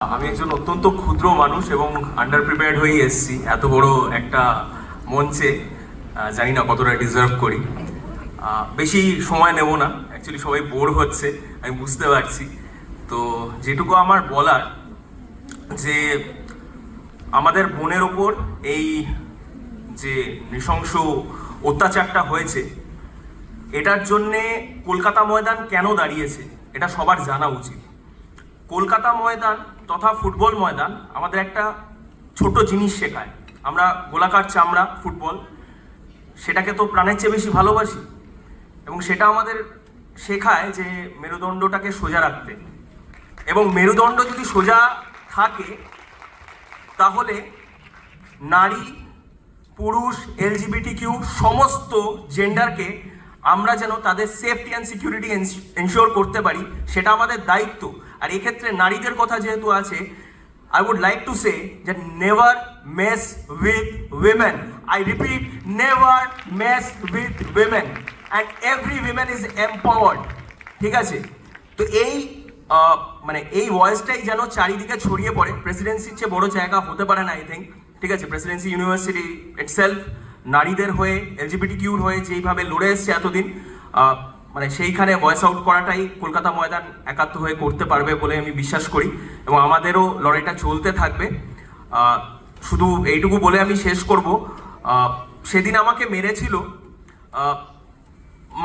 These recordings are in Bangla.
আমি একজন অত্যন্ত ক্ষুদ্র মানুষ এবং আন্ডার প্রিপেয়ার্ড হয়ে এসেছি এত বড় একটা মঞ্চে। জানি না কতটা ডিজার্ভ করি। বেশি সময় নেব না, অ্যাকচুয়ালি সবাই বোর হচ্ছে, আমি বুঝতে পারছি। তো যেটুকু আমার বলার যে আমাদের বোনের ওপর এই যে নৃশংস অত্যাচারটা হয়েছে, এটার জন্যে কলকাতা ময়দান কেন দাঁড়িয়েছে এটা সবার জানা উচিত। কলকাতা ময়দান তথা ফুটবল ময়দান আমাদের একটা ছোট জিনিস শেখায়। আমরা গোলাকার চামড়া ফুটবল, সেটাকে তো প্রাণের চেয়ে বেশি ভালোবাসি এবং সেটা আমাদের শেখায় যে মেরুদণ্ডটাকে সোজা রাখতে। এবং মেরুদণ্ড যদি সোজা থাকে তাহলে নারী, পুরুষ, LGBTQ সমস্ত জেন্ডারকে আমরা যেন তাদের সেফটি অ্যান্ড সিকিউরিটি এনশিওর করতে পারি, সেটা আমাদের দায়িত্ব। আর এক্ষেত্রে নারীদের কথা যেহেতু আছে, I would like to say that never mess with women. I repeat, never mess with women. And every woman is empowered. ঠিক আছে? তো এই মানে এই ভয়েসটাই যেন চারিদিকে ছড়িয়ে পড়ে। প্রেসিডেন্সির চেয়ে বড় জায়গা হতে পারে না, আই থিঙ্ক। ঠিক আছে, প্রেসিডেন্সি ইউনিভার্সিটি ইটসেলফ নারীদের হয়ে, LGBTQর হয়ে যেইভাবে লড়ে এসছে এতদিন, মানে সেইখানে ভয়েস আউট করাটাই কলকাতা ময়দান একাত্ম হয়ে করতে পারবে বলে আমি বিশ্বাস করি এবং আমাদেরও লড়াইটা চলতে থাকবে। শুধু এইটুকু বলে আমি শেষ করব, সেদিন আমাকে মেরেছিল,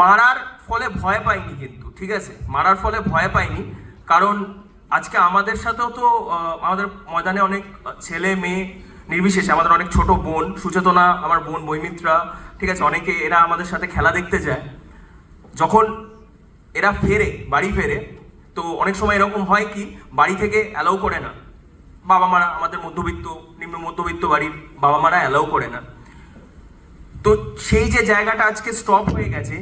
মারার ফলে ভয় পাইনি কিন্তু, ঠিক আছে, মারার ফলে ভয় পাইনি। কারণ আজকে আমাদের সাথেও তো আমাদের ময়দানে অনেক ছেলে মেয়ে নির্বিশেষে, আমাদের অনেক ছোট বোন, সুচেতনা আমার বোন, বৈমিত্রা, ঠিক আছে, অনেকে এরা আমাদের সাথে খেলা দেখতে যায়। যখন এরা ফেরে, বাড়ি ফেরে, তো অনেক সময় এরকম হয় কি, বাড়ি থেকে অ্যালাউ করে না বাবা মারা, আমাদের মধ্যবিত্ত, নিম্ন মধ্যবিত্ত বাড়ির বাবা মারা অ্যালাউ করে না। তো সেই যে জায়গাটা আজকে স্টপ হয়ে গেছে,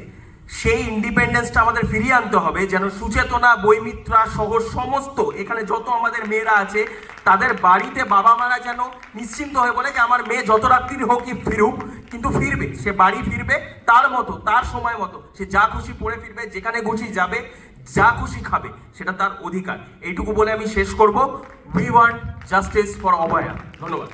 সেই ইন্ডিপেন্ডেন্সটা আমাদের ফিরিয়ে আনতে হবে, যেন সুচেতনা, বৈমিত্রা সহ সমস্ত এখানে যত আমাদের মেয়েরা আছে, তাদের বাড়িতে বাবা মারা যেন নিশ্চিন্ত হয়ে বলে যে আমার মেয়ে যত রাত্রি হোক কি ফিরুক, কিন্তু ফিরবে, সে বাড়ি ফিরবে তার মতো, তার সময় মতো, সে যা খুশি পড়ে ফিরবে, যেখানে খুশি যাবে, যা খুশি খাবে, সেটা তার অধিকার। এইটুকু বলে আমি শেষ করব। উই ওয়ান্ট জাস্টিস ফর অভয়া। ধন্যবাদ।